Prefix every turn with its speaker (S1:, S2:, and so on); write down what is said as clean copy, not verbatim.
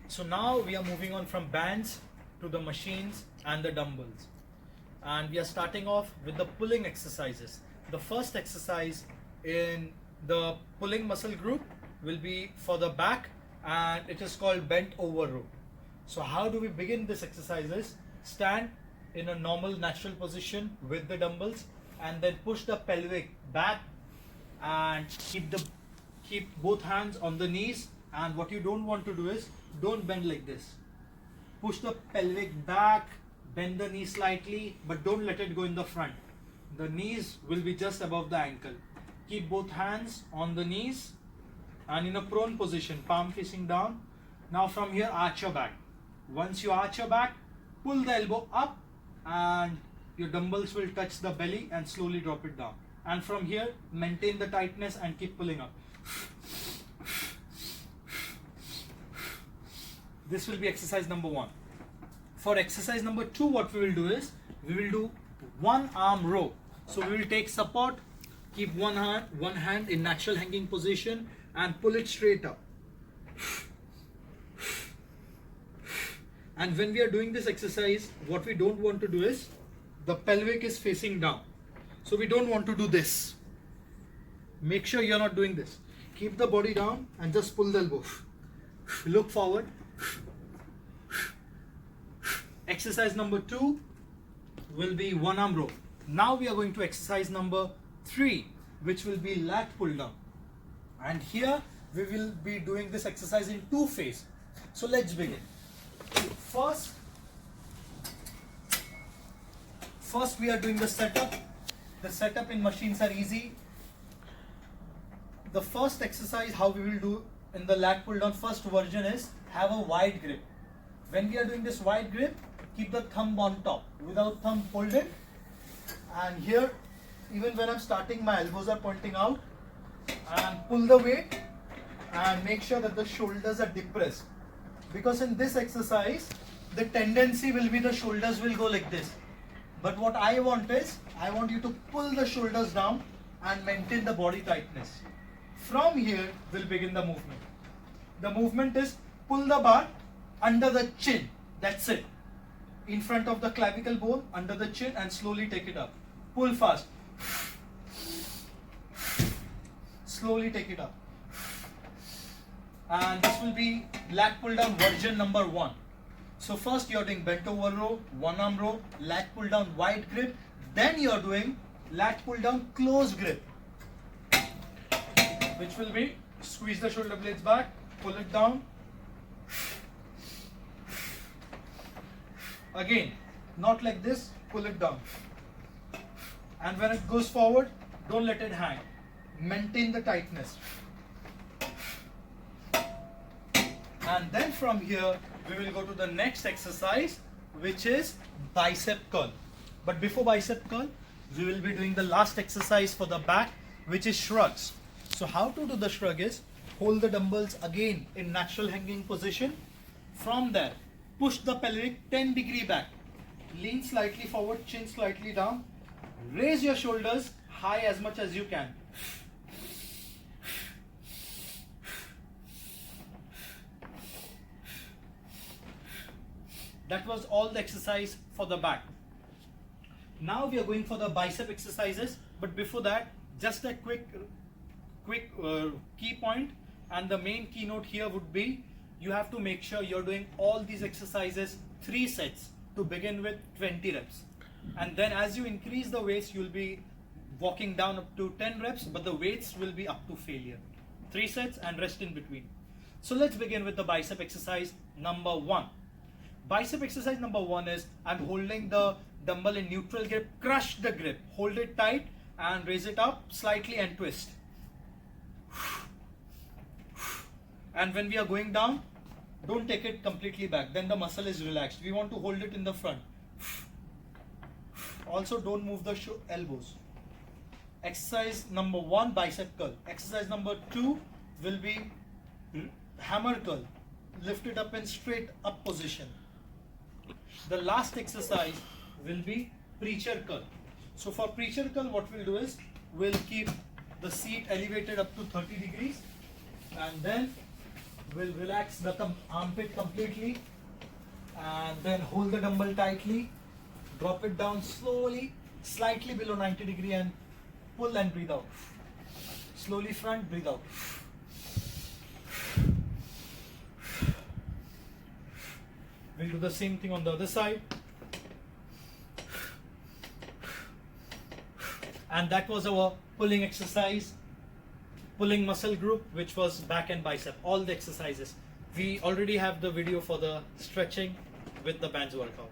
S1: So now we are moving on from bands to the machines and the dumbbells. And we are starting off with the pulling exercises. The first exercise in the pulling muscle group will be for the back, and it is called bent over row. So how do we begin this exercises? Stand in a normal natural position with the dumbbells and then push the pelvic back and keep both hands on the knees. And what you don't want to do is don't bend like this. Push the pelvic back, bend the knee slightly, but don't let it go in the front. The knees will be just above the ankle. Keep both hands on the knees and in a prone position, palm facing down. Now from here, arch your back. Once you arch your back, pull the elbow up and your dumbbells will touch the belly and slowly drop it down. And from here, maintain the tightness and keep pulling up. This will be exercise number 1. For exercise number 2, what we will do is, we will do one arm row. So we will take support, keep one hand in natural hanging position and pull it straight up. And when we are doing this exercise, what we don't want to do is, the pelvic is facing down. So we don't want to do this. Make sure you're not doing this. Keep the body down and just pull the elbow. Look forward. Exercise number 2 will be one arm row. Now we are going to exercise number 3, which will be lat pull down. And here we will be doing this exercise in 2 phases. So let's begin. First we are doing the setup. The setup in machines are easy. The first exercise how we will do in the lat pull down first version is have a wide grip. When we are doing this wide grip, keep the thumb on top. Without thumb, hold it. And here, even when I'm starting, my elbows are pointing out. And pull the weight and make sure that the shoulders are depressed. Because in this exercise, the tendency will be the shoulders will go like this. But what I want is, I want you to pull the shoulders down and maintain the body tightness. From here, we'll begin the movement. The movement is pull the bar under the chin. That's it. In front of the clavicle bone, under the chin, and slowly take it up. Pull fast. Slowly take it up. And this will be lat pull down version number 1. So first you're doing bent over row, one arm row, lat pull down wide grip. Then you're doing lat pull down close grip, which will be squeeze the shoulder blades back, pull it down. Again, not like this, pull it down. And when it goes forward, don't let it hang. Maintain the tightness. And then from here, we will go to the next exercise, which is bicep curl. But before bicep curl, we will be doing the last exercise for the back, which is shrugs. So how to do the shrug is, hold the dumbbells again in natural hanging position. From there, push the pelvic 10° back. Lean slightly forward, chin slightly down. Raise your shoulders high as much as you can. That was all the exercise for the back. Now we are going for the bicep exercises. But before that, just a quick key point, and the main keynote here would be, you have to make sure you're doing all these exercises 3 sets to begin with 20 reps. And then as you increase the weights, you'll be walking down up to 10 reps, but the weights will be up to failure. 3 sets and rest in between. So let's begin with the bicep exercise number 1. Bicep exercise number 1 is, I'm holding the dumbbell in neutral grip, crush the grip, hold it tight and raise it up slightly and twist. And when we are going down, don't take it completely back, then the muscle is relaxed. We want to hold it in the front. Also, don't move the elbows. Exercise number 1, bicep curl. Exercise number 2 will be hammer curl. Lift it up in straight up position. The last exercise will be preacher curl. So for preacher curl, what we'll do is, we'll keep the seat elevated up to 30 degrees and then We'll relax the armpit completely and then hold the dumbbell tightly. Drop it down slowly, slightly below 90 degree and pull and breathe out. Slowly front, breathe out. We'll do the same thing on the other side. And that was our pulling exercise, pulling muscle group, which was back and bicep, all the exercises. We already have the video for the stretching with the bands workout.